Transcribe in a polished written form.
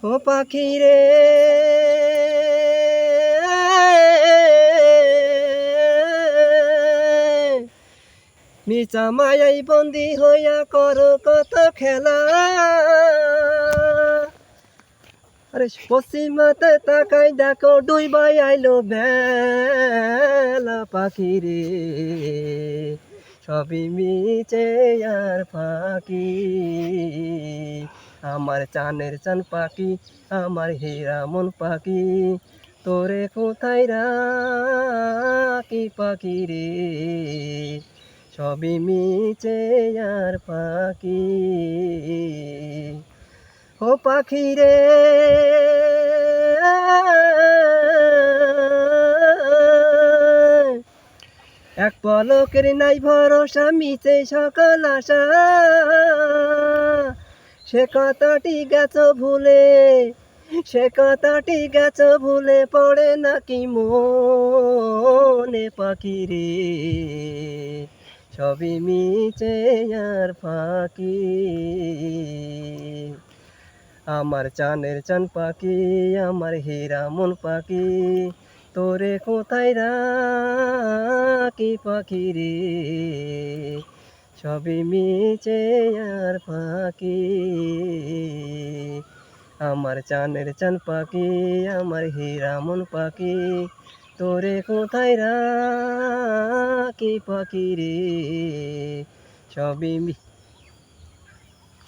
ও পাখি রে মিছা মায়াই বন্দি হইয়া করো কত খেলা। আরে পশ্চিমাতে তাকাই দেখো ডুইবাই আইলো বেলা। পাখি রে সবই মিছে আর ফাঁকি, আমার চানের চান পাখি, আমার হীরা মন পাখি, তোরে কোথায় রাখি পাখি রে, সবই মিছে আর ফাঁকি। ও পাখি রে এক পলকের নাই ভরসা, মিছে সকল আশা, সে কথাটি গেছো ভুলে, সে কথাটি গেছো ভুলে, পড়ে নাকি মনে পাখি রে, সবই মিছে আর ফাঁকি, আমার চানের চান পাখি, আমার হীরা মন পাখি, তোরে কোথায় রাখি পাখি রে, সবই মিছে আর ফাঁকি, আমার চানের চান পাখি, আমার হীরা মন পাখি, তোরে কোথায় রাখি পাখি রে, সবই